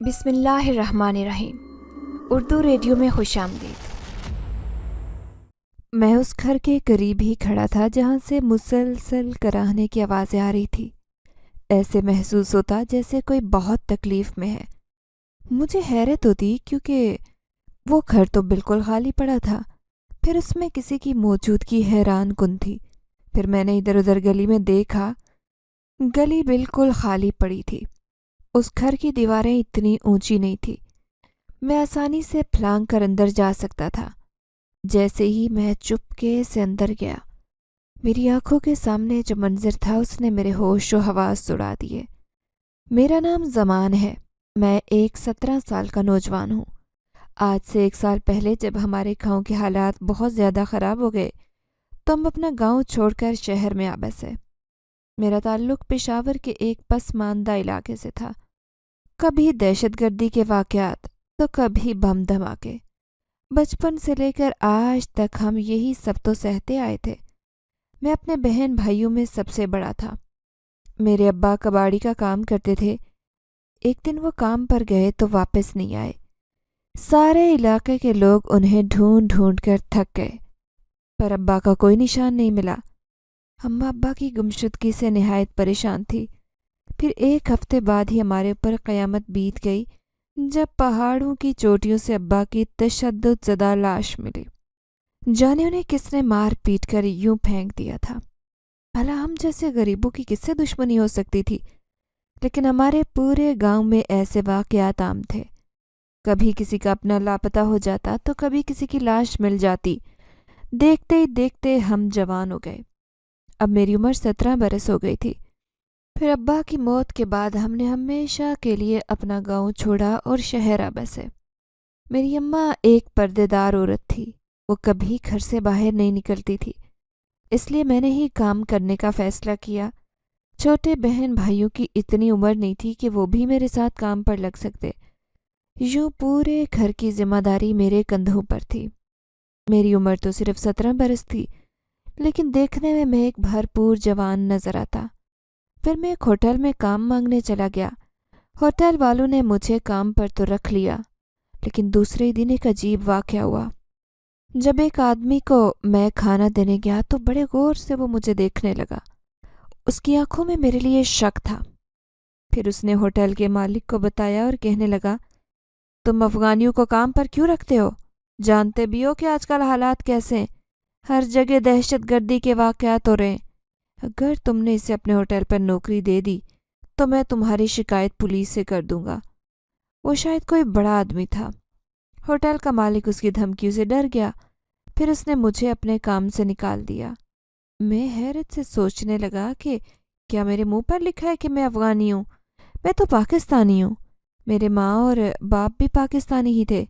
بسم اللہ الرحمن الرحیم۔ اردو ریڈیو میں خوش آمدید۔ میں اس گھر کے قریب ہی کھڑا تھا جہاں سے مسلسل کراہنے کی آوازیں آ رہی تھی۔ ایسے محسوس ہوتا جیسے کوئی بہت تکلیف میں ہے۔ مجھے حیرت ہوتی کیونکہ وہ گھر تو بالکل خالی پڑا تھا، پھر اس میں کسی کی موجودگی حیران کن تھی۔ پھر میں نے ادھر ادھر گلی میں دیکھا، گلی بالکل خالی پڑی تھی۔ اس گھر کی دیواریں اتنی اونچی نہیں تھی، میں آسانی سے پھلانگ کر اندر جا سکتا تھا۔ جیسے ہی میں چپکے سے اندر گیا، میری آنکھوں کے سامنے جو منظر تھا اس نے میرے ہوش و حواس اڑا دیے۔ میرا نام زمان ہے، میں ایک 17 سال کا نوجوان ہوں۔ آج سے 1 سال پہلے جب ہمارے گاؤں کے حالات بہت زیادہ خراب ہو گئے تو ہم اپنا گاؤں چھوڑ کر شہر میں آ بسے۔ میرا تعلق پشاور کے ایک پسماندہ علاقے سے تھا۔ کبھی دہشت گردی کے واقعات تو کبھی بم دھماکے۔ بچپن سے لے کر آج تک ہم یہی سب تو سہتے آئے تھے۔ میں اپنے بہن بھائیوں میں سب سے بڑا تھا۔ میرے ابا کباڑی کا کام کرتے تھے۔ ایک دن وہ کام پر گئے تو واپس نہیں آئے۔ سارے علاقے کے لوگ انہیں ڈھونڈ ڈھونڈ کر تھک گئے، پر ابا کا کوئی نشان نہیں ملا۔ اماں ابا کی گمشدگی سے نہایت پریشان تھی۔ پھر 1 ہفتے بعد ہی ہمارے اوپر قیامت بیت گئی جب پہاڑوں کی چوٹیوں سے ابا کی تشدد زدہ لاش ملی۔ جانے انہیں کس نے مار پیٹ کر یوں پھینک دیا تھا۔ بھلا ہم جیسے غریبوں کی کس سے دشمنی ہو سکتی تھی؟ لیکن ہمارے پورے گاؤں میں ایسے واقعات عام تھے۔ کبھی کسی کا اپنا لاپتہ ہو جاتا تو کبھی کسی کی لاش مل جاتی۔ دیکھتے ہی دیکھتے ہم جوان ہو گئے۔ اب میری عمر 17 برس ہو گئی تھی۔ پھر ابا کی موت کے بعد ہم نے ہمیشہ کے لیے اپنا گاؤں چھوڑا اور شہر آ بسے۔ میری اماں ایک پردے دار عورت تھی، وہ کبھی گھر سے باہر نہیں نکلتی تھی، اس لیے میں نے ہی کام کرنے کا فیصلہ کیا۔ چھوٹے بہن بھائیوں کی اتنی عمر نہیں تھی کہ وہ بھی میرے ساتھ کام پر لگ سکتے، یوں پورے گھر کی ذمہ داری میرے کندھوں پر تھی۔ میری عمر تو صرف 17 برس تھی، لیکن دیکھنے میں ایک بھرپور جوان نظر آتا۔ پھر میں ایک ہوٹل میں کام مانگنے چلا گیا۔ ہوٹل والوں نے مجھے کام پر تو رکھ لیا، لیکن دوسرے دن ایک عجیب واقعہ ہوا۔ جب ایک آدمی کو میں کھانا دینے گیا تو بڑے غور سے وہ مجھے دیکھنے لگا۔ اس کی آنکھوں میں میرے لیے شک تھا۔ پھر اس نے ہوٹل کے مالک کو بتایا اور کہنے لگا، تم افغانیوں کو کام پر کیوں رکھتے ہو؟ جانتے بھی ہو کہ آج کل حالات کیسے ہیں، ہر جگہ دہشت گردی کے واقعات ہو رہے ہیں۔ اگر تم نے اسے اپنے ہوٹل پر نوکری دے دی تو میں تمہاری شکایت پولیس سے کر دوں گا۔ وہ شاید کوئی بڑا آدمی تھا۔ ہوٹل کا مالک اس کی دھمکیوں سے ڈر گیا۔ پھر اس نے مجھے اپنے کام سے نکال دیا۔ میں حیرت سے سوچنے لگا کہ کیا میرے منہ پر لکھا ہے کہ میں افغانی ہوں؟ میں تو پاکستانی ہوں۔ میرے ماں اور باپ بھی پاکستانی ہی تھے۔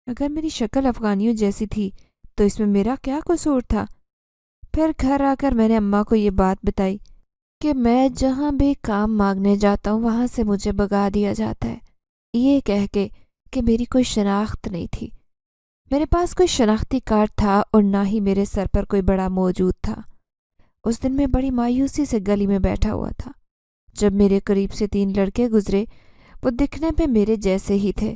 اگر میری شکل افغانیوں جیسی تھی تو اس میں میرا کیا قصور تھا؟ پھر گھر آ کر میں نے اماں کو یہ بات بتائی کہ میں جہاں بھی کام مانگنے جاتا ہوں وہاں سے مجھے بھگا دیا جاتا ہے، یہ کہہ کے کہ میری کوئی شناخت نہیں تھی۔ میرے پاس کوئی شناختی کارڈ تھا اور نہ ہی میرے سر پر کوئی بڑا موجود تھا۔ اس دن میں بڑی مایوسی سے گلی میں بیٹھا ہوا تھا جب میرے قریب سے 3 لڑکے گزرے۔ وہ دکھنے پہ میرے جیسے ہی تھے۔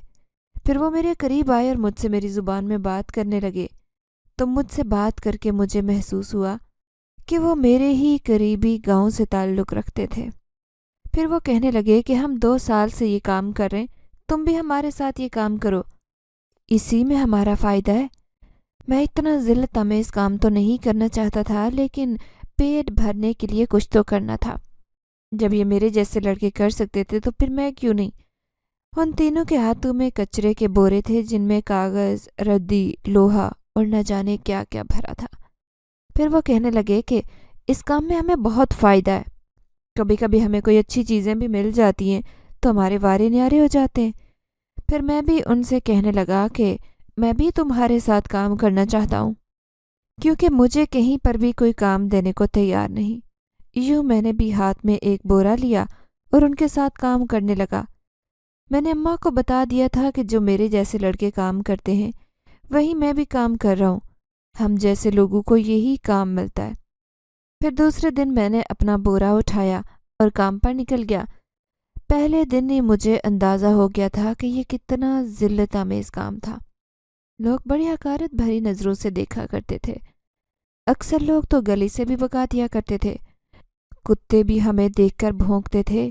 پھر وہ میرے قریب آئے اور مجھ سے میری زبان میں بات کرنے لگے، تو مجھ سے بات کر کے مجھے محسوس ہوا کہ وہ میرے ہی قریبی گاؤں سے تعلق رکھتے تھے۔ پھر وہ کہنے لگے کہ ہم 2 سال سے یہ کام کر رہے ہیں، تم بھی ہمارے ساتھ یہ کام کرو، اسی میں ہمارا فائدہ ہے۔ میں اتنا ذلت آمیز کام تو نہیں کرنا چاہتا تھا، لیکن پیٹ بھرنے کے لیے کچھ تو کرنا تھا۔ جب یہ میرے جیسے لڑکے کر سکتے تھے تو پھر میں کیوں نہیں؟ ان تینوں کے ہاتھوں میں کچرے کے بورے تھے جن میں کاغذ، ردی، لوہا اور نہ جانے کیا کیا بھرا تھا۔ پھر وہ کہنے لگے کہ اس کام میں ہمیں بہت فائدہ ہے، کبھی کبھی ہمیں کوئی اچھی چیزیں بھی مل جاتی ہیں تو ہمارے وارے نیارے ہو جاتے ہیں۔ پھر میں بھی ان سے کہنے لگا کہ میں بھی تمہارے ساتھ کام کرنا چاہتا ہوں، کیونکہ مجھے کہیں پر بھی کوئی کام دینے کو تیار نہیں۔ یوں میں نے بھی ہاتھ میں ایک بورا لیا اور ان کے ساتھ کام کرنے لگا۔ میں نے اماں کو بتا دیا تھا کہ جو میرے جیسے لڑکے کام کرتے ہیں وہی میں بھی کام کر رہا ہوں، ہم جیسے لوگوں کو یہی کام ملتا ہے۔ پھر دوسرے دن میں نے اپنا بورا اٹھایا اور کام پر نکل گیا۔ پہلے دن ہی مجھے اندازہ ہو گیا تھا کہ یہ کتنا ذلت آمیز کام تھا۔ لوگ بڑی حقارت بھری نظروں سے دیکھا کرتے تھے۔ اکثر لوگ تو گلی سے بھی بھگا دیا کرتے تھے۔ کتے بھی ہمیں دیکھ کر بھونکتے تھے۔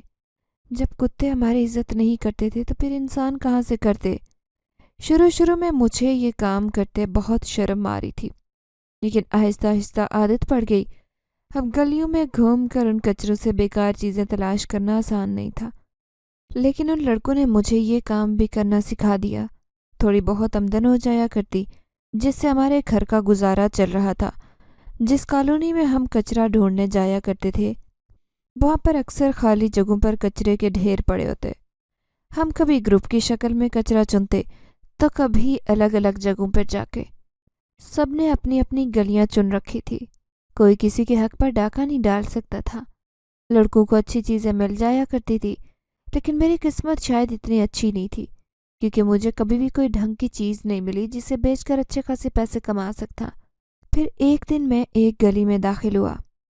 جب کتے ہماری عزت نہیں کرتے تھے تو پھر انسان کہاں سے کرتے؟ شروع میں مجھے یہ کام کرتے بہت شرم آ رہی تھی، لیکن آہستہ آہستہ عادت پڑ گئی۔ اب گلیوں میں گھوم کر ان کچروں سے بیکار چیزیں تلاش کرنا آسان نہیں تھا، لیکن ان لڑکوں نے مجھے یہ کام بھی کرنا سکھا دیا۔ تھوڑی بہت آمدن ہو جایا کرتی، جس سے ہمارے گھر کا گزارا چل رہا تھا۔ جس کالونی میں ہم کچرا ڈھونڈنے جایا کرتے تھے، وہاں پر اکثر خالی جگہوں پر کچرے کے ڈھیر پڑے ہوتے۔ ہم کبھی گروپ کی شکل میں کچرا چنتے تو کبھی الگ الگ جگہوں پر جا کے۔ سب نے اپنی اپنی گلیاں چن رکھی تھی، کوئی کسی کے حق پر ڈاکہ نہیں ڈال سکتا تھا۔ لڑکوں کو اچھی چیزیں مل جایا کرتی تھی، لیکن میری قسمت شاید اتنی اچھی نہیں تھی، کیونکہ مجھے کبھی بھی کوئی ڈھنگ کی چیز نہیں ملی جسے بیچ کر اچھے خاصے پیسے کما سکتا۔ پھر ایک دن میں ایک گلی میں داخل ہوا۔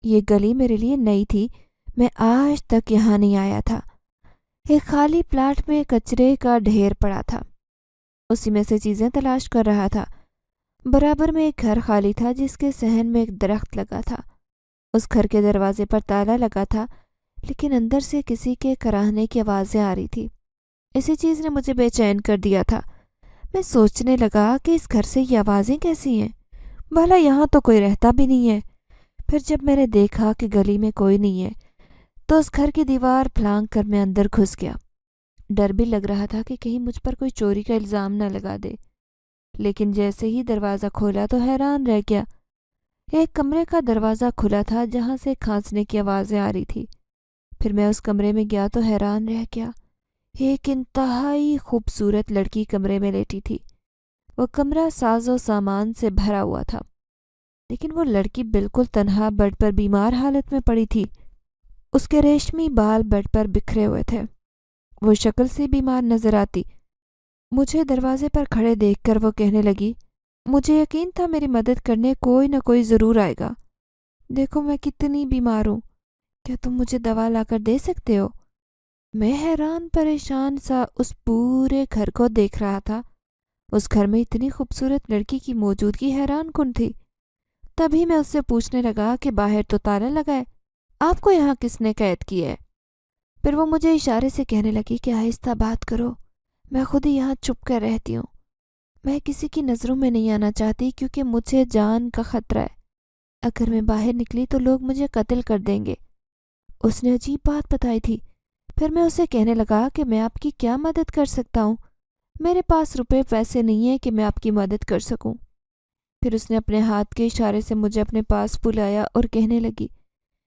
یہ گلی میرے لیے نئی تھی، میں آج تک یہاں نہیں آیا تھا۔ ایک خالی پلاٹ میں کچرے کا ڈھیر پڑا تھا، اسی میں سے چیزیں تلاش کر رہا تھا۔ برابر میں ایک گھر خالی تھا جس کے صحن میں ایک درخت لگا تھا۔ اس گھر کے دروازے پر تالا لگا تھا، لیکن اندر سے کسی کے کراہنے کی آوازیں آ رہی تھی۔ اسی چیز نے مجھے بے چین کر دیا تھا۔ میں سوچنے لگا کہ اس گھر سے یہ آوازیں کیسی ہیں؟ بھلا یہاں تو کوئی رہتا بھی نہیں ہے۔ پھر جب میں نے دیکھا کہ گلی میں کوئی نہیں ہے تو اس گھر کی دیوار پھلانگ کر میں اندر گھس گیا۔ ڈر بھی لگ رہا تھا کہ کہیں مجھ پر کوئی چوری کا الزام نہ لگا دے، لیکن جیسے ہی دروازہ کھولا تو حیران رہ گیا۔ ایک کمرے کا دروازہ کھلا تھا جہاں سے کھانسنے کی آوازیں آ رہی تھی۔ پھر میں اس کمرے میں گیا تو حیران رہ گیا۔ ایک انتہائی خوبصورت لڑکی کمرے میں لیٹی تھی۔ وہ کمرہ ساز و سامان سے بھرا ہوا تھا، لیکن وہ لڑکی بالکل تنہا بیڈ پر بیمار حالت میں پڑی تھی۔ اس کے ریشمی بال بیڈ پر بکھرے ہوئے تھے۔ وہ شکل سے بیمار نظر آتی۔ مجھے دروازے پر کھڑے دیکھ کر وہ کہنے لگی، مجھے یقین تھا میری مدد کرنے کوئی نہ کوئی ضرور آئے گا۔ دیکھو میں کتنی بیمار ہوں، کیا تم مجھے دوا لا کر دے سکتے ہو؟ میں حیران پریشان سا اس پورے گھر کو دیکھ رہا تھا۔ اس گھر میں اتنی خوبصورت لڑکی کی موجودگی حیران کن تھی۔ تبھی میں اس سے پوچھنے لگا کہ باہر تو تالا لگا ہے، آپ کو یہاں کس نے قید کیا ہے؟ پھر وہ مجھے اشارے سے کہنے لگی کہ آہستہ بات کرو، میں خود ہی یہاں چھپ کر رہتی ہوں۔ میں کسی کی نظروں میں نہیں آنا چاہتی کیونکہ مجھے جان کا خطرہ ہے۔ اگر میں باہر نکلی تو لوگ مجھے قتل کر دیں گے۔ اس نے عجیب بات بتائی تھی۔ پھر میں اسے کہنے لگا کہ میں آپ کی کیا مدد کر سکتا ہوں؟ میرے پاس روپے پیسے نہیں ہیں کہ میں آپ کی مدد کر سکوں۔ پھر اس نے اپنے ہاتھ کے اشارے سے مجھے اپنے پاس بلایا اور کہنے لگی،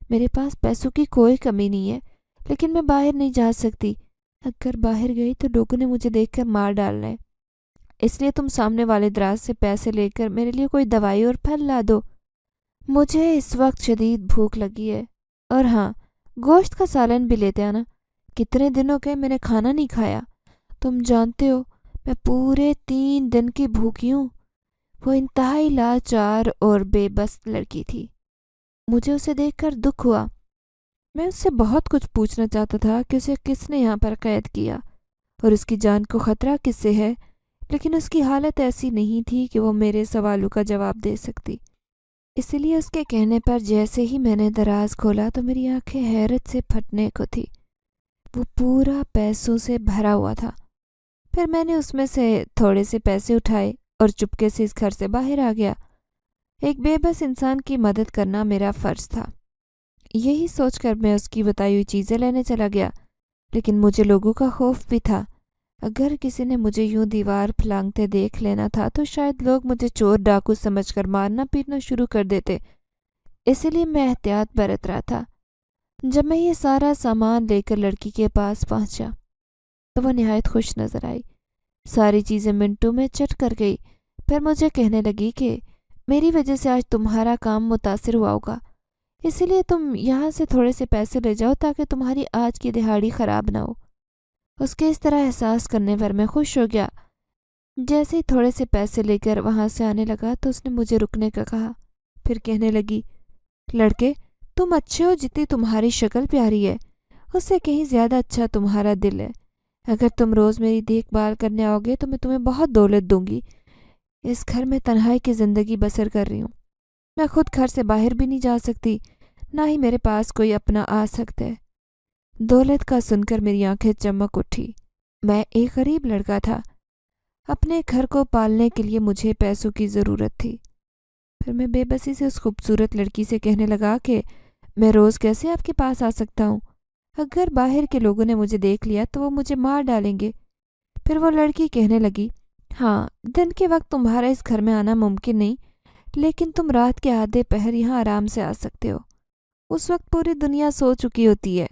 میرے پاس پیسوں کی کوئی کمی نہیں ہے، لیکن میں باہر نہیں جا سکتی۔ اگر باہر گئی تو لوگوں نے مجھے دیکھ کر مار ڈالنا ہے، اس لیے تم سامنے والے دراز سے پیسے لے کر میرے لیے کوئی دوائی اور پھل لا دو۔ مجھے اس وقت شدید بھوک لگی ہے، اور ہاں، گوشت کا سالن بھی لیتے آنا۔ کتنے دنوں کے میں نے کھانا نہیں کھایا، تم جانتے ہو میں پورے 3 دن کی بھوکی ہوں۔ وہ انتہائی لاچار اور بے بس لڑکی تھی۔ مجھے اسے دیکھ کر دکھ ہوا۔ میں اس سے بہت کچھ پوچھنا چاہتا تھا کہ اسے کس نے یہاں پر قید کیا اور اس کی جان کو خطرہ کس سے ہے، لیکن اس کی حالت ایسی نہیں تھی کہ وہ میرے سوالوں کا جواب دے سکتی۔ اسی لیے اس کے کہنے پر جیسے ہی میں نے دراز کھولا تو میری آنکھیں حیرت سے پھٹنے کو تھی۔ وہ پورا پیسوں سے بھرا ہوا تھا۔ پھر میں نے اس میں سے تھوڑے سے پیسے اٹھائے اور چپکے سے اس گھر سے باہر آ گیا۔ ایک بے بس انسان کی مدد کرنا میرا فرض تھا۔ یہی سوچ کر میں اس کی بتائی ہوئی چیزیں لینے چلا گیا، لیکن مجھے لوگوں کا خوف بھی تھا۔ اگر کسی نے مجھے یوں دیوار پھلانگتے دیکھ لینا تھا تو شاید لوگ مجھے چور ڈاکو سمجھ کر مارنا پیٹنا شروع کر دیتے، اسی لیے میں احتیاط برت رہا تھا۔ جب میں یہ سارا سامان لے کر لڑکی کے پاس پہنچا تو وہ نہایت خوش نظر آئی۔ ساری چیزیں منٹوں میں چٹ کر گئی۔ پھر مجھے کہنے لگی کہ میری وجہ سے آج تمہارا کام متاثر ہوا ہوگا، اسی لیے تم یہاں سے تھوڑے سے پیسے لے جاؤ تاکہ تمہاری آج کی دہاڑی خراب نہ ہو۔ اس کے اس طرح احساس کرنے پر میں خوش ہو گیا۔ جیسے ہی تھوڑے سے پیسے لے کر وہاں سے آنے لگا تو اس نے مجھے رکنے کا کہا۔ پھر کہنے لگی، لڑکے تم اچھے ہو جتنی تمہاری شکل پیاری ہے، اس سے کہیں زیادہ اچھا تمہارا دل ہے۔ اگر تم روز میری دیکھ بھال کرنے آؤ گے تو میں تمہیں بہت دولت دوں گی۔ اس گھر میں تنہائی کی زندگی بسر کر رہی ہوں۔ میں خود گھر سے باہر بھی نہیں جا سکتی، نہ ہی میرے پاس کوئی اپنا آ سکتا ہے۔ دولت کا سن کر میری آنکھیں چمک اٹھی۔ میں ایک غریب لڑکا تھا، اپنے گھر کو پالنے کے لیے مجھے پیسوں کی ضرورت تھی۔ پھر میں بے بسی سے اس خوبصورت لڑکی سے کہنے لگا کہ میں روز کیسے آپ کے پاس آ سکتا ہوں؟ اگر باہر کے لوگوں نے مجھے دیکھ لیا تو وہ مجھے مار ڈالیں گے۔ پھر وہ لڑکی کہنے لگی، ہاں، دن کے وقت تمہارا اس گھر میں آنا ممکن نہیں، لیکن تم رات کے آدھے پہر یہاں آرام سے آ سکتے ہو۔ اس وقت پوری دنیا سو چکی ہوتی ہے،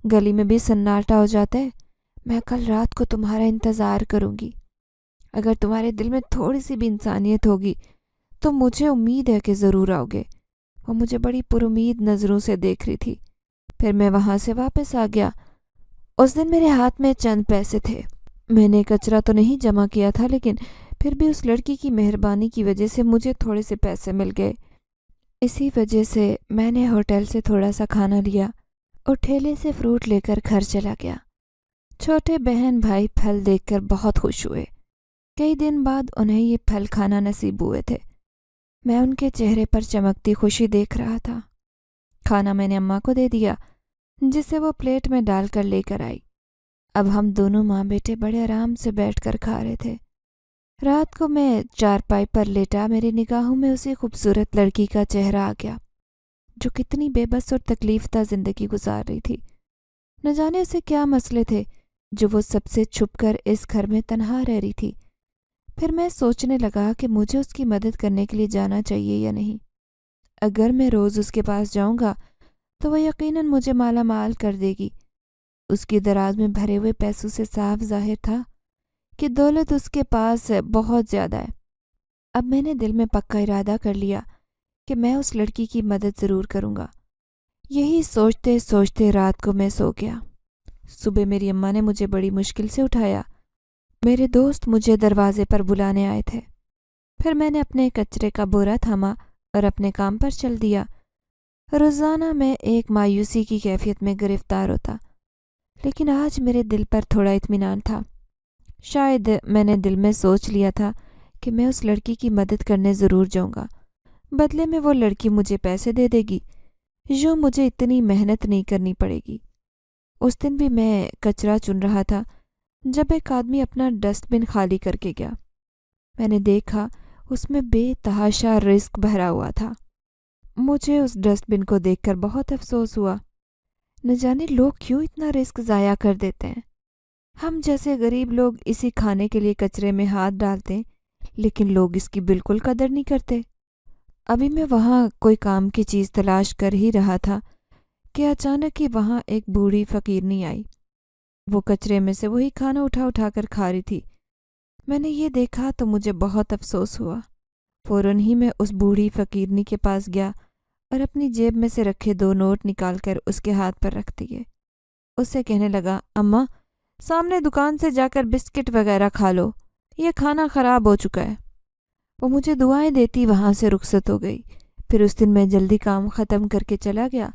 گلی میں بھی سناٹا ہو جاتا ہے۔ میں کل رات کو تمہارا انتظار کروں گی۔ اگر تمہارے دل میں تھوڑی سی بھی انسانیت ہوگی تو مجھے امید ہے کہ ضرور آؤ گے۔ وہ مجھے بڑی پرامید نظروں سے دیکھ رہی تھی۔ پھر میں وہاں سے واپس آ گیا۔ اس دن میرے ہاتھ میں چند پیسے تھے۔ میں نے کچرا تو نہیں جمع کیا تھا، لیکن پھر بھی اس لڑکی کی مہربانی کی وجہ سے مجھے تھوڑے سے پیسے مل گئے۔ اسی وجہ سے میں نے ہوٹل سے تھوڑا سا کھانا لیا اور ٹھیلے سے فروٹ لے کر گھر چلا گیا۔ چھوٹے بہن بھائی پھل دیکھ کر بہت خوش ہوئے۔ کئی دن بعد انہیں یہ پھل کھانا نصیب ہوئے تھے۔ میں ان کے چہرے پر چمکتی خوشی دیکھ رہا تھا۔ کھانا میں نے اماں کو دے دیا، جسے وہ پلیٹ میں ڈال کر لے کر آئی۔ اب ہم دونوں ماں بیٹے بڑے آرام سے بیٹھ کر کھا رہے تھے۔ رات کو میں چارپائی پر لیٹا، میری نگاہوں میں اسی خوبصورت لڑکی کا چہرہ آ گیا جو کتنی بے بس اور تکلیف دہ زندگی گزار رہی تھی۔ نہ جانے اسے کیا مسئلے تھے جو وہ سب سے چھپ کر اس گھر میں تنہا رہ رہی تھی۔ پھر میں سوچنے لگا کہ مجھے اس کی مدد کرنے کے لیے جانا چاہیے یا نہیں۔ اگر میں روز اس کے پاس جاؤں گا تو وہ یقیناً مجھے مالا مال کر دے گی۔ اس کی دراز میں بھرے ہوئے پیسوں سے صاف ظاہر تھا کہ دولت اس کے پاس بہت زیادہ ہے۔ اب میں نے دل میں پکا ارادہ کر لیا کہ میں اس لڑکی کی مدد ضرور کروں گا۔ یہی سوچتے سوچتے رات کو میں سو گیا۔ صبح میری اماں نے مجھے بڑی مشکل سے اٹھایا۔ میرے دوست مجھے دروازے پر بلانے آئے تھے۔ پھر میں نے اپنے کچرے کا بورا تھاما اور اپنے کام پر چل دیا۔ روزانہ میں ایک مایوسی کی کیفیت میں گرفتار ہوتا، لیکن آج میرے دل پر تھوڑا اطمینان تھا۔ شاید میں نے دل میں سوچ لیا تھا کہ میں اس لڑکی کی مدد کرنے ضرور جاؤں گا۔ بدلے میں وہ لڑکی مجھے پیسے دے دے گی، جو مجھے اتنی محنت نہیں کرنی پڑے گی۔ اس دن بھی میں کچرا چن رہا تھا جب ایک آدمی اپنا ڈسٹ بن خالی کر کے گیا۔ میں نے دیکھا اس میں بے تحاشا رزق بھرا ہوا تھا۔ مجھے اس ڈسٹ بن کو دیکھ کر بہت افسوس ہوا۔ نہ جانے لوگ کیوں اتنا رزق ضائع کر دیتے ہیں۔ ہم جیسے غریب لوگ اسی کھانے کے لیے کچرے میں ہاتھ ڈالتے ہیں، لیکن لوگ اس کی بالکل قدر نہیں کرتے۔ ابھی میں وہاں کوئی کام کی چیز تلاش کر ہی رہا تھا کہ اچانک ہی وہاں ایک بوڑھی فقیرنی آئی۔ وہ کچرے میں سے وہی کھانا اٹھا اٹھا کر کھا رہی تھی۔ میں نے یہ دیکھا تو مجھے بہت افسوس ہوا۔ فوراً ہی میں اس بوڑھی فقیرنی کے پاس گیا اور اپنی جیب میں سے رکھے 2 نوٹ نکال کر اس کے ہاتھ پر رکھ دیے۔ اس سے کہنے لگا، اماں، سامنے دکان سے جا کر بسکٹ وغیرہ کھا لو، یہ کھانا خراب ہو چکا ہے۔ وہ مجھے دعائیں دیتی وہاں سے رخصت ہو گئی۔ پھر اس دن میں جلدی کام ختم کر کے چلا گیا۔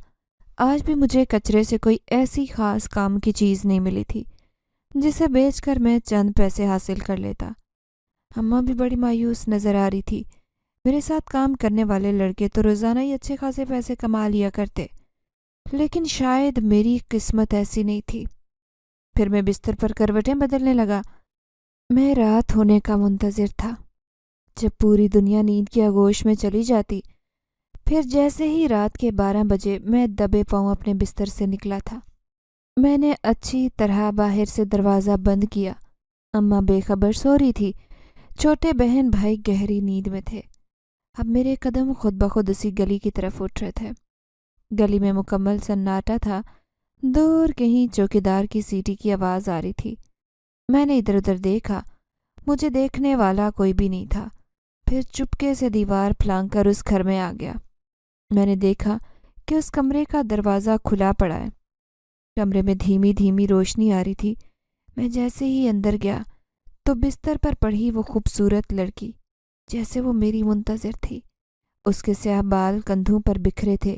آج بھی مجھے کچرے سے کوئی ایسی خاص کام کی چیز نہیں ملی تھی جسے بیچ کر میں چند پیسے حاصل کر لیتا۔ اماں بھی بڑی مایوس نظر آ رہی تھی۔ میرے ساتھ کام کرنے والے لڑکے تو روزانہ ہی اچھے خاصے پیسے کما لیا کرتے، لیکن شاید میری قسمت ایسی نہیں تھی۔ پھر میں بستر پر کروٹیں بدلنے لگا۔ میں رات ہونے کا منتظر تھا۔ جب پوری دنیا نیند کی آغوش میں چلی جاتی، پھر جیسے ہی رات کے 12 بجے میں دبے پاؤں اپنے بستر سے نکلا تھا۔ میں نے اچھی طرح باہر سے دروازہ بند کیا۔ اماں بے خبر سو رہی تھی، چھوٹے بہن بھائی گہری نیند میں تھے۔ اب میرے قدم خود بخود اسی گلی کی طرف اٹھ رہے تھے۔ گلی میں مکمل سناٹا تھا۔ دور کہیں چوکیدار کی سیٹی کی آواز آ رہی تھی۔ میں نے ادھر ادھر دیکھا، مجھے دیکھنے والا کوئی بھی نہیں تھا۔ پھر چپکے سے دیوار پھلانگ کر اس گھر میں آ گیا۔ میں نے دیکھا کہ اس کمرے کا دروازہ کھلا پڑا ہے۔ کمرے میں دھیمی دھیمی روشنی آ رہی تھی۔ میں جیسے ہی اندر گیا تو بستر پر پڑی وہ خوبصورت لڑکی جیسے وہ میری منتظر تھی۔ اس کے سیاہ بال کندھوں پر بکھرے تھے،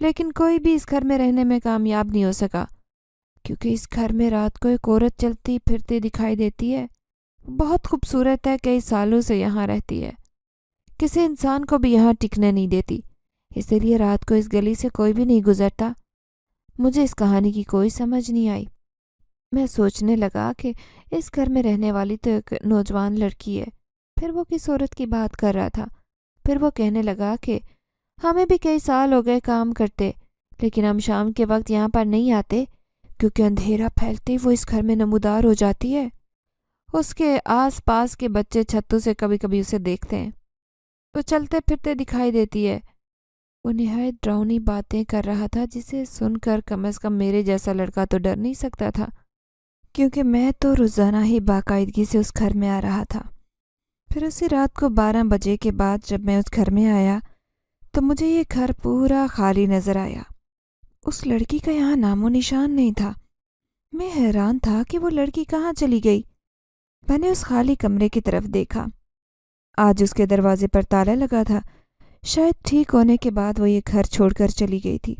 لیکن کوئی بھی اس گھر میں رہنے میں کامیاب نہیں ہو سکا، کیونکہ اس گھر میں رات کو ایک عورت چلتی پھرتی دکھائی دیتی ہے۔ بہت خوبصورت ہے، کئی سالوں سے یہاں رہتی ہے، کسی انسان کو بھی یہاں ٹکنے نہیں دیتی، اسی لیے رات کو اس گلی سے کوئی بھی نہیں گزرتا۔ مجھے اس کہانی کی کوئی سمجھ نہیں آئی۔ میں سوچنے لگا کہ اس گھر میں رہنے والی تو ایک نوجوان لڑکی ہے، پھر وہ کس عورت کی بات کر رہا تھا۔ پھر وہ کہنے لگا کہ ہمیں بھی کئی سال ہو گئے کام کرتے، لیکن ہم شام کے وقت یہاں پر نہیں آتے، کیونکہ اندھیرا پھیلتے ہی وہ اس گھر میں نمودار ہو جاتی ہے۔ اس کے آس پاس کے بچے چھتوں سے کبھی کبھی اسے دیکھتے ہیں، وہ چلتے پھرتے دکھائی دیتی ہے۔ وہ نہایت ڈراؤنی باتیں کر رہا تھا، جسے سن کر کم از کم میرے جیسا لڑکا تو ڈر نہیں سکتا تھا، کیونکہ میں تو روزانہ ہی باقاعدگی سے اس گھر میں آ رہا تھا۔ پھر اسی رات کو 12 بجے کے بعد جب میں اس گھر میں آیا تو مجھے یہ گھر پورا خالی نظر آیا۔ اس لڑکی کا یہاں نام و نشان نہیں تھا۔ میں حیران تھا کہ وہ لڑکی کہاں چلی گئی۔ میں نے اس خالی کمرے کی طرف دیکھا۔ آج اس کے دروازے پر تالا لگا تھا، شاید ٹھیک ہونے کے بعد وہ یہ گھر چھوڑ کر چلی گئی تھی۔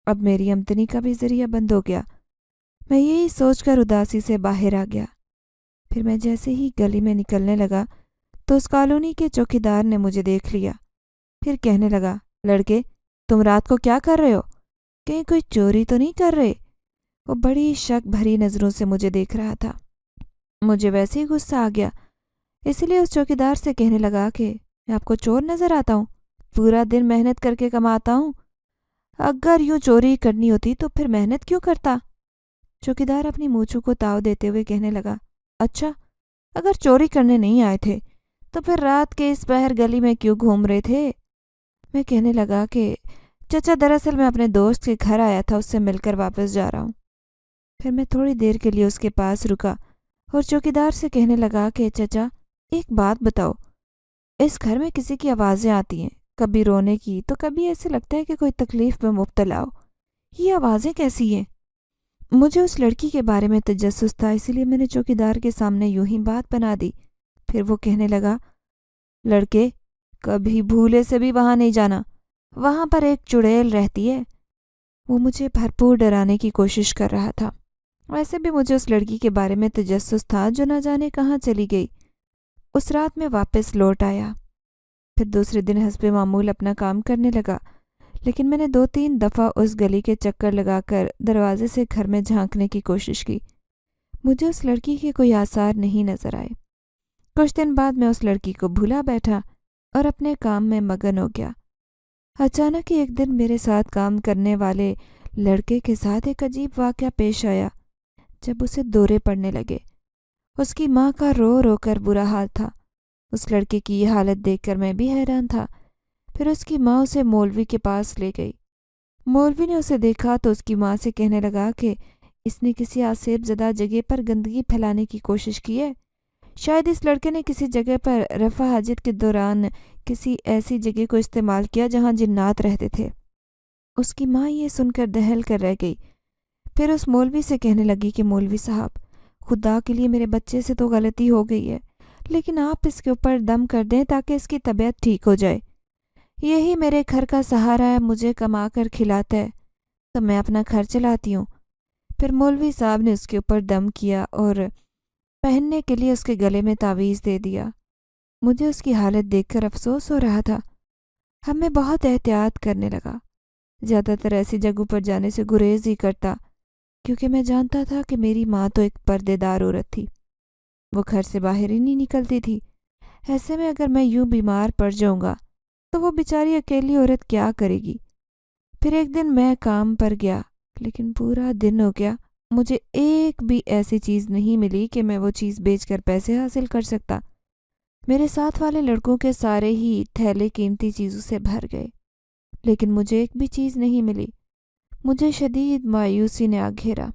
اب میری آمدنی کا بھی ذریعہ بند ہو گیا۔ میں یہی سوچ کر اداسی سے باہر آ گیا۔ پھر میں جیسے ہی گلی میں نکلنے لگا تو اس کالونی کے چوکیدار نے مجھے دیکھ لیا۔ پھر کہنے لگا، لڑکے تم رات کو کیا کر رہے ہو؟ کہیں کوئی چوری تو نہیں کر رہے؟ وہ بڑی شک بھری نظروں سے مجھے دیکھ رہا تھا۔ مجھے ویسے ہی غصہ آ گیا، اس لیے اس چوکیدار سے کہنے لگا کہ میں آپ کو چور نظر آتا ہوں؟ پورا دن محنت کر کے کماتا ہوں، اگر یوں چوری کرنی ہوتی تو پھر محنت کیوں کرتا؟ چوکیدار اپنی مونچھوں کو تاؤ دیتے ہوئے کہنے لگا، اچھا اگر چوری کرنے نہیں آئے تھے تو پھر رات کے اس پہر گلی میں کیوں گھوم رہے تھے؟ میں کہنے لگا کہ چچا دراصل میں اپنے دوست کے گھر آیا تھا، اس سے مل کر واپس جا رہا ہوں۔ پھر میں تھوڑی دیر کے لیے اس کے پاس رکا اور چوکیدار سے کہنے لگا کہ چچا ایک بات بتاؤ، اس گھر میں کسی کی آوازیں آتی ہیں، کبھی رونے کی تو کبھی ایسے لگتا ہے کہ کوئی تکلیف میں مبتلا ہو، یہ آوازیں کیسی ہیں؟ مجھے اس لڑکی کے بارے میں تجسس تھا، اسی لیے میں نے چوکیدار کے سامنے یوں ہی بات بنا دی۔ پھر وہ کہنے لگا، لڑکے کبھی بھولے سے بھی وہاں نہیں جانا، وہاں پر ایک چڑیل رہتی ہے۔ وہ مجھے بھرپور ڈرانے کی کوشش کر رہا تھا۔ ویسے بھی مجھے اس لڑکی کے بارے میں تجسس تھا جو نہ جانے کہاں چلی گئی۔ اس رات میں واپس لوٹ آیا، پھر دوسرے دن حسب معمول اپنا کام کرنے لگا، لیکن میں نے 2-3 دفعہ اس گلی کے چکر لگا کر دروازے سے گھر میں جھانکنے کی کوشش کی۔ مجھے اس لڑکی کے کوئی آثار نہیں نظر آئے۔ کچھ دن بعد میں اس لڑکی کو بھولا بیٹھا اور اپنے کام میں مگن ہو گیا۔ اچانک ہی ایک دن میرے ساتھ کام کرنے والے لڑکے کے ساتھ ایک عجیب واقعہ پیش آیا۔ جب اسے دورے پڑنے لگے، اس کی ماں کا رو رو کر برا حال تھا۔ اس لڑکے کی یہ حالت دیکھ کر میں بھی حیران تھا۔ پھر اس کی ماں اسے مولوی کے پاس لے گئی۔ مولوی نے اسے دیکھا تو اس کی ماں سے کہنے لگا کہ اس نے کسی آسیب زدہ جگہ پر گندگی پھیلانے کی کوشش کی ہے، شاید اس لڑکے نے کسی جگہ پر رفع حاجت کے دوران کسی ایسی جگہ کو استعمال کیا جہاں جنات رہتے تھے۔ اس کی ماں یہ سن کر دہل کر رہ گئی۔ پھر اس مولوی سے کہنے لگی کہ مولوی صاحب، خدا کے لیے میرے بچے سے تو غلطی ہو گئی ہے، لیکن آپ اس کے اوپر دم کر دیں تاکہ اس کی طبیعت ٹھیک ہو جائے۔ یہی میرے گھر کا سہارا ہے، مجھے کما کر کھلاتا ہے تو میں اپنا گھر چلاتی ہوں۔ پھر مولوی صاحب نے اس کے اوپر دم کیا اور پہننے کے لیے اس کے گلے میں تعویذ دے دیا۔ مجھے اس کی حالت دیکھ کر افسوس ہو رہا تھا۔ اب میں بہت احتیاط کرنے لگا، زیادہ تر ایسی جگہوں پر جانے سے گریز ہی کرتا، کیونکہ میں جانتا تھا کہ میری ماں تو ایک پردے دار عورت تھی، وہ گھر سے باہر ہی نہیں نکلتی تھی۔ ایسے میں اگر میں یوں بیمار پڑ جاؤں گا تو وہ بیچاری اکیلی عورت کیا کرے گی؟ پھر ایک دن میں کام پر گیا، لیکن پورا دن ہو گیا، مجھے ایک بھی ایسی چیز نہیں ملی کہ میں وہ چیز بیچ کر پیسے حاصل کر سکتا۔ میرے ساتھ والے لڑکوں کے سارے ہی تھیلے قیمتی چیزوں سے بھر گئے، لیکن مجھے ایک بھی چیز نہیں ملی۔ مجھے شدید مایوسی نے آ گھیرا۔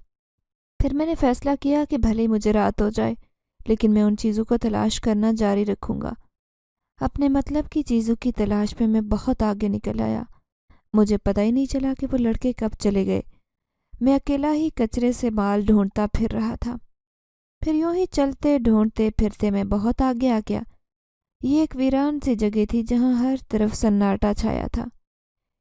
پھر میں نے فیصلہ کیا کہ بھلے مجھے رات ہو جائے، لیکن میں ان چیزوں کو تلاش کرنا جاری رکھوں گا۔ اپنے مطلب کی چیزوں کی تلاش میں میں بہت آگے نکل آیا۔ مجھے پتہ ہی نہیں چلا کہ وہ لڑکے کب چلے گئے۔ میں اکیلا ہی کچرے سے مال ڈھونڈتا پھر رہا تھا۔ پھر یوں ہی چلتے ڈھونڈتے پھرتے میں بہت آگے آ گیا۔ یہ ایک ویران سی جگہ تھی جہاں ہر طرف سناٹا چھایا تھا۔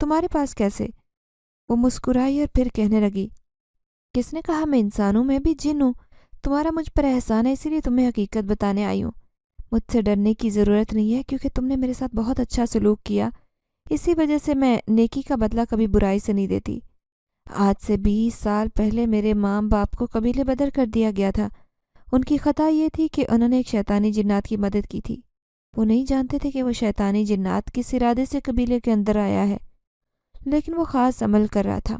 تمہارے پاس کیسے؟ وہ مسکرائی اور پھر کہنے لگی، کس نے کہا میں انسان ہوں؟ میں بھی جن ہوں۔ تمہارا مجھ پر احسان ہے، اسی لیے تمہیں حقیقت بتانے آئی ہوں۔ مجھ سے ڈرنے کی ضرورت نہیں ہے کیونکہ تم نے میرے ساتھ بہت اچھا سلوک کیا، اسی وجہ سے میں نیکی کا بدلہ کبھی برائی سے نہیں دیتی۔ آج سے 20 سال پہلے میرے ماں باپ کو قبیلے بدر کر دیا گیا تھا۔ ان کی خطا یہ تھی کہ انہوں نے ایک شیطانی جنات کی مدد کی تھی۔ وہ نہیں جانتے تھے کہ وہ شیطانی جنات کس ارادے سے قبیلے کے اندر آیا ہے، لیکن وہ خاص عمل کر رہا تھا۔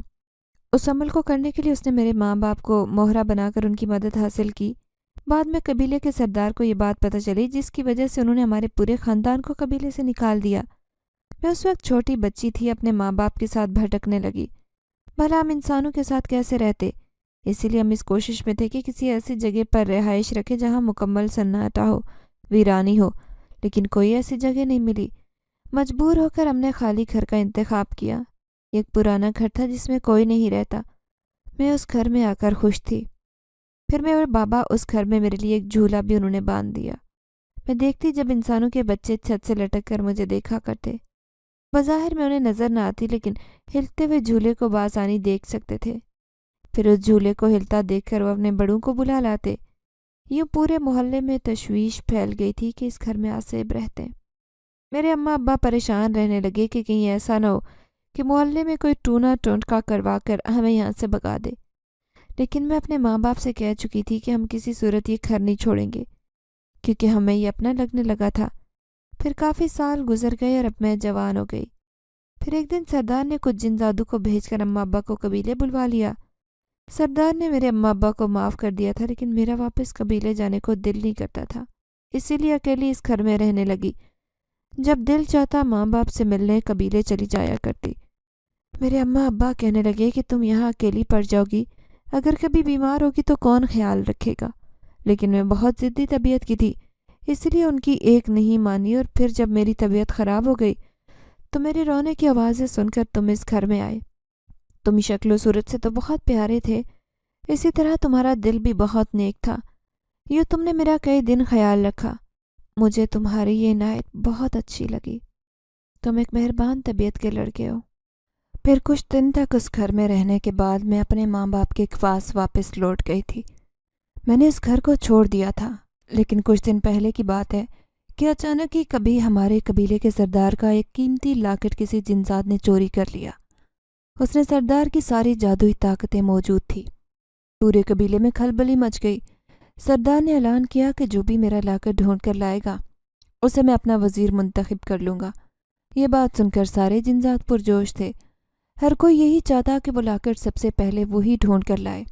اس عمل کو کرنے کے لیے اس نے میرے ماں باپ کو مہرہ بنا کر ان کی مدد حاصل کی۔ بعد میں قبیلے کے سردار کو یہ بات پتہ چلی، جس کی وجہ سے انہوں نے ہمارے پورے خاندان کو قبیلے سے نکال دیا۔ میں اس وقت چھوٹی بچی تھی، اپنے ماں باپ کے ساتھ بھٹکنے لگی۔ بھلا ہم انسانوں کے ساتھ کیسے رہتے؟ اسی لیے ہم اس کوشش میں تھے کہ کسی ایسی جگہ پر رہائش رکھیں جہاں مکمل سناٹا ہو، ویرانی ہو، لیکن کوئی ایسی جگہ نہیں ملی۔ مجبور ہو کر ہم نے خالی گھر کا انتخاب کیا۔ ایک پرانا گھر تھا جس میں کوئی نہیں رہتا۔ میں اس گھر میں آ کر خوش تھی۔ پھر میرے بابا اس گھر میں میرے لیے ایک جھولا بھی انہوں نے باندھ دیا۔ میں دیکھتی جب انسانوں کے بچے چھت سے لٹک کر مجھے دیکھا کرتے۔ بظاہر میں انہیں نظر نہ آتی، لیکن ہلتے ہوئے جھولے کو بآسانی دیکھ سکتے تھے۔ پھر اس جھولے کو ہلتا دیکھ کر وہ اپنے بڑوں کو بلا لاتے۔ یوں پورے محلے میں تشویش پھیل گئی تھی کہ اس گھر میں آصف رہتے۔ میرے اماں ابا پریشان رہنے لگے کہ کہیں ایسا نہ ہو کہ محلے میں کوئی ٹونا ٹونٹکا کروا کر ہمیں یہاں سے بگا دے، لیکن میں اپنے ماں باپ سے کہہ چکی تھی کہ ہم کسی صورت یہ گھر نہیں چھوڑیں گے، کیونکہ ہمیں یہ اپنا لگنے لگا تھا۔ پھر کافی سال گزر گئے اور اب میں جوان ہو گئی۔ پھر ایک دن سردار نے کچھ جن جادو کو بھیج کر اماں ابا کو قبیلے بلوا لیا۔ سردار نے میرے اماں ابا کو معاف کر دیا تھا، لیکن میرا واپس قبیلے جانے کو دل نہیں کرتا تھا، اسی لیے اکیلی اس گھر میں رہنے لگی۔ جب دل چاہتا ماں باپ سے ملنے قبیلے چلی جایا کرتی۔ میرے اماں ابا کہنے لگے کہ تم یہاں اکیلی پڑ جاؤ گی، اگر کبھی بیمار ہوگی تو کون خیال رکھے گا؟ لیکن میں بہت ضدی طبیعت کی تھی، اس لیے ان کی ایک نہیں مانی، اور پھر جب میری طبیعت خراب ہو گئی تو میرے رونے کی آوازیں سن کر تم اس گھر میں آئے۔ تم شکل و صورت سے تو بہت پیارے تھے، اسی طرح تمہارا دل بھی بہت نیک تھا۔ یوں تم نے میرا کئی دن خیال رکھا۔ مجھے تمہاری یہ عنایت بہت اچھی لگی۔ تم ایک مہربان طبیعت کے لڑکے ہو۔ پھر کچھ دن تک اس گھر میں رہنے کے بعد میں اپنے ماں باپ کے پاس واپس لوٹ گئی تھی۔ میں نے اس گھر کو چھوڑ دیا تھا، لیکن کچھ دن پہلے کی بات ہے کہ اچانک ہی کبھی ہمارے قبیلے کے سردار کا ایک قیمتی لاکٹ کسی جنزاد نے چوری کر لیا۔ اس نے سردار کی ساری جادوئی طاقتیں موجود تھی۔ پورے قبیلے میں کھلبلی مچ گئی۔ سردار نے اعلان کیا کہ جو بھی میرا لاکٹ ڈھونڈ کر لائے گا اسے میں اپنا وزیر منتخب کر لوں گا۔ یہ بات سن کر سارے جنزاد پرجوش تھے۔ ہر کوئی یہی چاہتا کہ وہ لاکٹ سب سے پہلے وہی ڈھونڈ کر لائے۔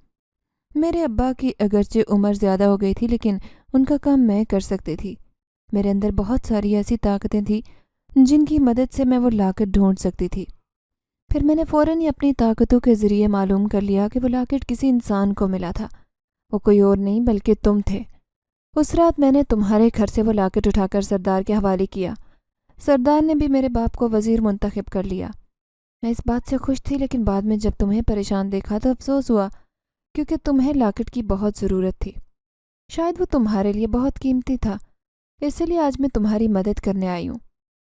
میرے ابا کی اگرچہ عمر زیادہ ہو گئی تھی، لیکن ان کا کام میں کر سکتی تھی۔ میرے اندر بہت ساری ایسی طاقتیں تھیں جن کی مدد سے میں وہ لاکٹ ڈھونڈ سکتی تھی۔ پھر میں نے فوراً ہی اپنی طاقتوں کے ذریعے معلوم کر لیا کہ وہ لاکٹ کسی انسان کو ملا تھا۔ وہ کوئی اور نہیں بلکہ تم تھے۔ اس رات میں نے تمہارے گھر سے وہ لاکٹ اٹھا کر سردار کے حوالے کیا۔ سردار نے بھی میرے باپ کو وزیر منتخب کر لیا۔ میں اس بات سے خوش تھی، لیکن بعد میں جب تمہیں پریشان دیکھا تو افسوس ہوا، کیونکہ تمہیں لاکٹ کی بہت ضرورت تھی۔ شاید وہ تمہارے لیے بہت قیمتی تھا، اس لیے آج میں تمہاری مدد کرنے آئی ہوں۔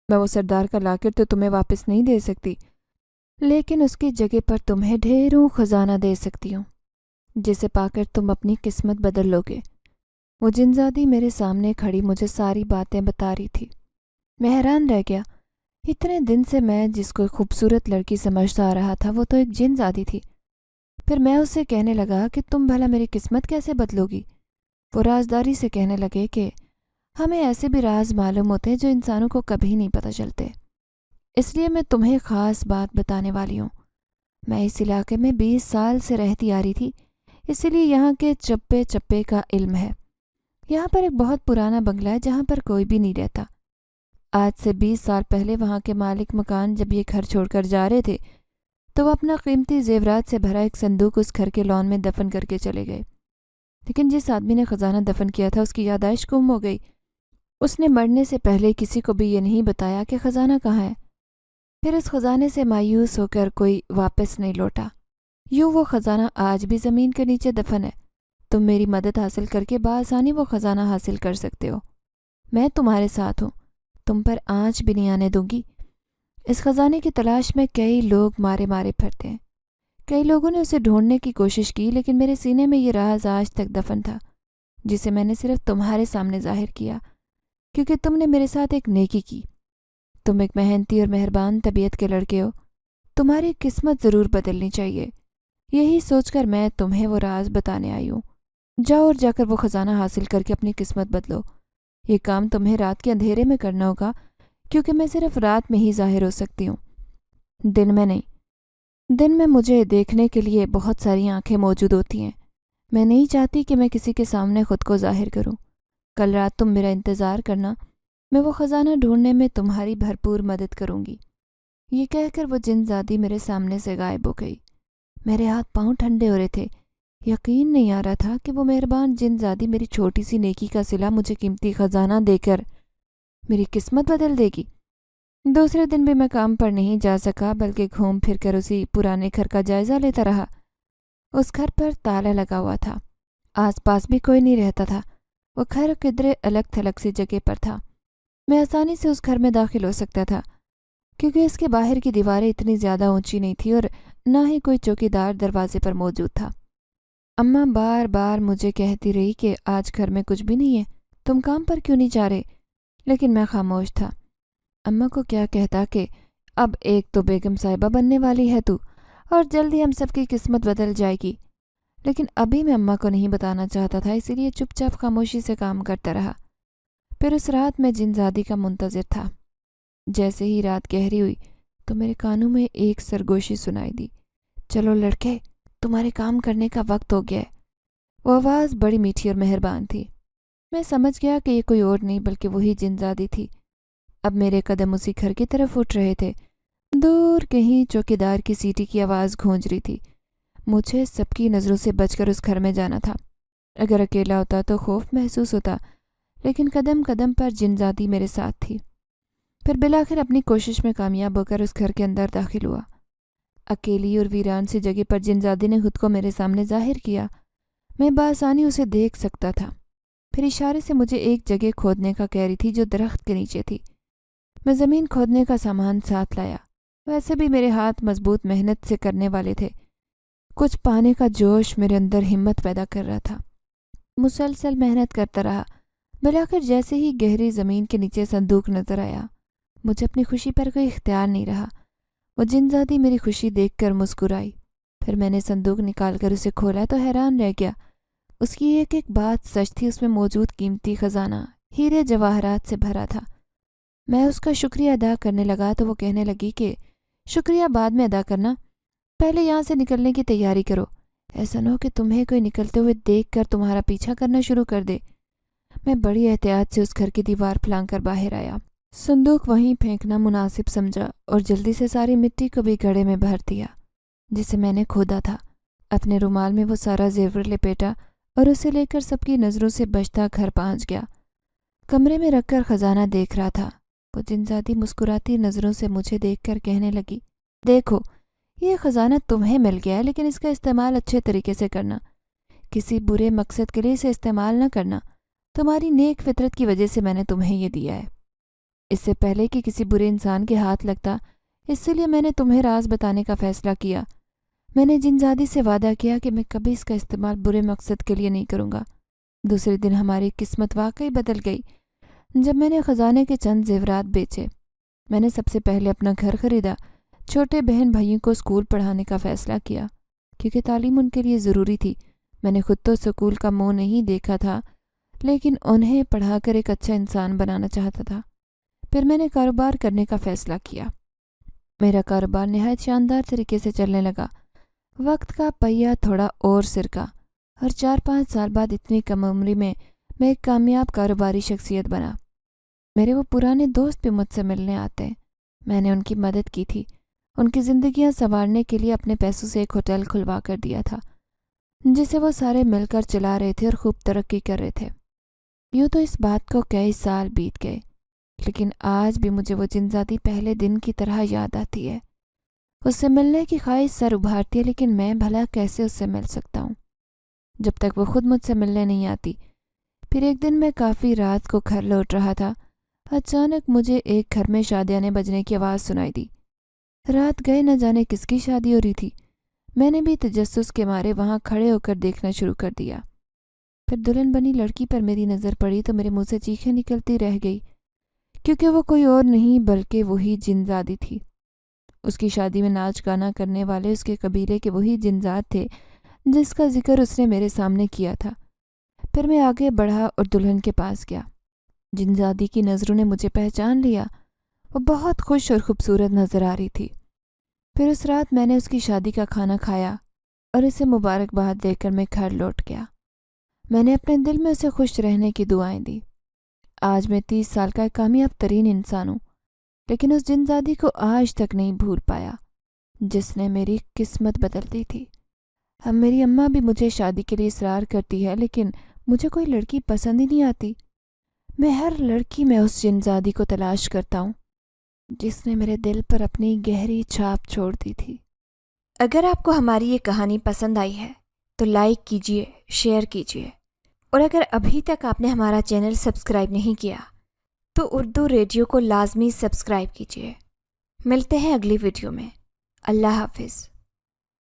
میں وہ سردار کا لاکٹ تو تمہیں واپس نہیں دے سکتی، لیکن اس کی جگہ پر تمہیں ڈھیروں خزانہ دے سکتی ہوں، جسے پا کر تم اپنی قسمت بدل لوگے۔ وہ جنزادی میرے سامنے کھڑی مجھے ساری باتیں بتا رہی تھی۔ میں حیران رہ گیا۔ اتنے دن سے میں جس کو خوبصورت لڑکی سمجھتا آ رہا تھا وہ تو ایک جنزادی تھی۔ پھر میں اس سے کہنے لگا کہ تم بھلا میری قسمت کیسے بدلو گی؟ وہ رازداری سے کہنے لگے کہ ہمیں ایسے بھی راز معلوم ہوتے ہیں جو انسانوں کو کبھی نہیں پتہ چلتے، اس لیے میں تمہیں خاص بات بتانے والی ہوں۔ میں اس علاقے میں 20 سال سے رہتی آ رہی تھی، اسی لیے یہاں کے چپے چپے کا علم ہے۔ یہاں پر ایک بہت پرانا بنگلہ ہے جہاں پر کوئی بھی نہیں رہتا۔ آج سے 20 سال پہلے وہاں کے مالک مکان جب یہ گھر چھوڑ کر جا رہے تھے تو وہ اپنا قیمتی زیورات سے بھرا ایک صندوق اس گھر کے لان میں دفن کر کے چلے گئے، لیکن جس آدمی نے خزانہ دفن کیا تھا اس کی یادداشت گم ہو گئی۔ اس نے مرنے سے پہلے کسی کو بھی یہ نہیں بتایا کہ خزانہ کہاں ہے۔ پھر اس خزانے سے مایوس ہو کر کوئی واپس نہیں لوٹا۔ یوں وہ خزانہ آج بھی زمین کے نیچے دفن ہے۔ تم میری مدد حاصل کر کے بآسانی وہ خزانہ حاصل کر سکتے ہو۔ میں تمہارے ساتھ ہوں، تم پر آنچ بھی نہیں آنے دوں گی۔ اس خزانے کی تلاش میں کئی لوگ مارے مارے پھرتے ہیں۔ کئی لوگوں نے اسے ڈھونڈنے کی کوشش کی، لیکن میرے سینے میں یہ راز آج تک دفن تھا، جسے میں نے صرف تمہارے سامنے ظاہر کیا کیونکہ تم نے میرے ساتھ ایک نیکی کی۔ تم ایک محنتی اور مہربان طبیعت کے لڑکے ہو، تمہاری قسمت ضرور بدلنی چاہیے۔ یہی سوچ کر میں تمہیں وہ راز بتانے آئی ہوں۔ جاؤ اور جا کر وہ خزانہ حاصل کر کے اپنی قسمت بدلو۔ یہ کام تمہیں رات کے اندھیرے میں کرنا ہوگا، کیونکہ میں صرف رات میں ہی ظاہر ہو سکتی ہوں، دن میں نہیں۔ دن میں مجھے دیکھنے کے لیے بہت ساری آنکھیں موجود ہوتی ہیں۔ میں نہیں چاہتی کہ میں کسی کے سامنے خود کو ظاہر کروں۔ کل رات تم میرا انتظار کرنا، میں وہ خزانہ ڈھونڈنے میں تمہاری بھرپور مدد کروں گی۔ یہ کہہ کر وہ جن زادی میرے سامنے سے غائب ہو گئی۔ میرے ہاتھ پاؤں ٹھنڈے ہو رہے تھے۔ یقین نہیں آ رہا تھا کہ وہ مہربان جن زادی میری چھوٹی سی نیکی کا صلہ مجھے قیمتی خزانہ دے کر میری قسمت بدل دے گی۔ دوسرے دن بھی میں کام پر نہیں جا سکا، بلکہ گھوم پھر کر اسی پرانے گھر کا جائزہ لیتا رہا۔ اس گھر پر تالا لگا ہوا تھا، آس پاس بھی کوئی نہیں رہتا تھا۔ وہ گھر قدرے الگ تھلگ سی جگہ پر تھا۔ میں آسانی سے اس گھر میں داخل ہو سکتا تھا، کیونکہ اس کے باہر کی دیواریں اتنی زیادہ اونچی نہیں تھی اور نہ ہی کوئی چوکیدار دروازے پر موجود تھا۔ اماں بار بار مجھے کہتی رہی کہ آج گھر میں کچھ بھی نہیں ہے، تم کام پر کیوں نہیں جا رہے؟ لیکن میں خاموش تھا۔ اماں کو کیا کہتا کہ اب ایک تو بیگم صاحبہ بننے والی ہے تو، اور جلدی ہم سب کی قسمت بدل جائے گی۔ لیکن ابھی میں اماں کو نہیں بتانا چاہتا تھا، اسی لیے چپ چاپ خاموشی سے کام کرتا رہا۔ پھر اس رات میں جن زادی کا منتظر تھا۔ جیسے ہی رات گہری ہوئی تو میرے کانوں میں ایک سرگوشی سنائی دی، چلو لڑکے، تمہارے کام کرنے کا وقت ہو گیا ہے۔ وہ آواز بڑی میٹھی اور مہربان تھی۔ میں سمجھ گیا کہ یہ کوئی اور نہیں بلکہ وہی جن زادی تھی۔ اب میرے قدم اسی گھر کی طرف اٹھ رہے تھے۔ دور کہیں چوکیدار کی سیٹی کی آواز گونج رہی تھی۔ مجھے سب کی نظروں سے بچ کر اس گھر میں جانا تھا۔ اگر اکیلا ہوتا تو خوف محسوس ہوتا، لیکن قدم قدم پر جن زادی میرے ساتھ تھی۔ پھر بالآخر اپنی کوشش میں کامیاب ہو کر اس گھر کے اندر داخل ہوا۔ اکیلی اور ویران سی جگہ پر جن زادی نے خود کو میرے سامنے ظاہر کیا۔ میں بآسانی اسے دیکھ سکتا تھا۔ پھر اشارے سے مجھے ایک جگہ کھودنے کا کہہ رہی تھی جو درخت کے نیچے تھی۔ میں زمین کھودنے کا سامان ساتھ لایا۔ ویسے بھی میرے ہاتھ مضبوط محنت سے کرنے والے تھے۔ کچھ پانے کا جوش میرے اندر ہمت پیدا کر رہا تھا۔ مسلسل محنت کرتا رہا۔ بالآخر جیسے ہی گہری زمین کے نیچے صندوق نظر آیا، مجھے اپنی خوشی پر کوئی اختیار نہیں رہا۔ وہ جن زادی میری خوشی دیکھ کر مسکرائی۔ پھر میں نے صندوق نکال کر اسے کھولا تو حیران رہ گیا۔ اس کی ایک ایک بات سچ تھی، اس میں موجود قیمتی خزانہ ہیرے جواہرات سے بھرا تھا۔ میں اس کا شکریہ ادا کرنے لگا تو وہ کہنے لگی کہ شکریہ بعد میں ادا کرنا، پہلے یہاں سے نکلنے کی تیاری کرو، ایسا نہ ہو کہ تمہیں کوئی نکلتے ہوئے دیکھ کر تمہارا پیچھا کرنا شروع کر دے۔ میں بڑی احتیاط سے اس گھر کی دیوار پھلانگ کر باہر آیا۔ صندوق وہیں پھینکنا مناسب سمجھا اور جلدی سے ساری مٹی کو بھی گھڑے میں بھر دیا جسے میں نے کھودا تھا۔ اپنے رومال میں وہ سارا زیور لپیٹا اور اسے لے کر سب کی نظروں سے بچتا گھر پہنچ گیا۔ کمرے میں رکھ کر خزانہ دیکھ رہا تھا۔ وہ جن زادی مسکراتی نظروں سے مجھے دیکھ کر کہنے لگی، دیکھو یہ خزانہ تمہیں مل گیا ہے، لیکن اس کا استعمال اچھے طریقے سے کرنا، کسی برے مقصد کے لیے اسے استعمال نہ کرنا۔ تمہاری نیک فطرت کی وجہ سے میں نے تمہیں یہ دیا ہے، اس سے پہلے کہ کسی برے انسان کے ہاتھ لگتا، اس لیے میں نے تمہیں راز بتانے کا فیصلہ کیا۔ میں نے جن زادی سے وعدہ کیا کہ میں کبھی اس کا استعمال برے مقصد کے لیے نہیں کروں گا۔ دوسرے دن ہماری قسمت واقعی بدل گئی جب میں نے خزانے کے چند زیورات بیچے۔ میں نے سب سے پہلے اپنا گھر خریدا، چھوٹے بہن بھائیوں کو اسکول پڑھانے کا فیصلہ کیا کیونکہ تعلیم ان کے لیے ضروری تھی۔ میں نے خود تو اسکول کا منہ نہیں دیکھا تھا، لیکن انہیں پڑھا کر ایک اچھا انسان بنانا چاہتا تھا۔ پھر میں نے کاروبار کرنے کا فیصلہ کیا۔ میرا کاروبار نہایت شاندار طریقے سے چلنے لگا۔ وقت کا پہیہ تھوڑا اور سرکا اور 4-5 سال بعد اتنی کم عمری میں ایک کامیاب کاروباری شخصیت بنا۔ میرے وہ پرانے دوست بھی مجھ سے ملنے آتے ہیں۔ میں نے ان کی مدد کی تھی، ان کی زندگیاں سنوارنے کے لیے اپنے پیسوں سے ایک ہوٹل کھلوا کر دیا تھا جسے وہ سارے مل کر چلا رہے تھے اور خوب ترقی کر رہے تھے۔ یوں تو اس بات کو کئی سال بیت گئے، لیکن آج بھی مجھے وہ جن زادی پہلے دن کی طرح یاد آتی ہے۔ اس سے ملنے کی خواہش سر ابھارتی ہے، لیکن میں بھلا کیسے اس سے مل سکتا ہوں جب تک وہ خود مجھ سے ملنے نہیں آتی۔ پھر ایک دن میں کافی رات کو گھر لوٹ رہا تھا، اچانک مجھے ایک گھر میں شادیانے بجنے کی آواز سنائی دی۔ رات گئے نہ جانے کس کی شادی ہو رہی تھی۔ میں نے بھی تجسس کے مارے وہاں کھڑے ہو کر دیکھنا شروع کر دیا۔ پھر دلہن بنی لڑکی پر میری نظر پڑی تو میرے منہ سے چیخیں نکلتی رہ گئی، کیونکہ وہ کوئی اور نہیں بلکہ وہی جنزادی تھی۔ اس کی شادی میں ناچ گانا کرنے والے اس کے قبیلے کے وہی جنزاد تھے جس کا ذکر اس نے میرے سامنے کیا تھا۔ پھر میں آگے بڑھا اور دلہن کے پاس گیا۔ جنزادی کی نظروں نے مجھے پہچان لیا۔ وہ بہت خوش اور خوبصورت نظر آ رہی تھی۔ پھر اس رات میں نے اس کی شادی کا کھانا کھایا اور اسے مبارکباد دے کر میں گھر لوٹ گیا۔ میں نے اپنے دل میں اسے خوش رہنے کی دعائیں دی۔ آج میں 30 سال کا ایک کامیاب ترین انسان ہوں، لیکن اس جنزادی کو آج تک نہیں بھول پایا جس نے میری قسمت بدل دی تھی۔ اب میری اماں بھی مجھے شادی کے لیے اصرار کرتی ہے، لیکن مجھے کوئی لڑکی پسند ہی نہیں آتی۔ میں ہر لڑکی میں اس جنزادی کو تلاش کرتا ہوں جس نے میرے دل پر اپنی گہری چھاپ چھوڑ دی تھی۔ اگر آپ کو ہماری یہ کہانی پسند آئی ہے تو لائک کیجیے، شیئر کیجیے، اور اگر ابھی تک آپ نے ہمارا چینل سبسکرائب نہیں کیا تو اردو ریڈیو کو لازمی سبسکرائب کیجیے۔ ملتے ہیں اگلی ویڈیو میں۔ اللہ حافظ۔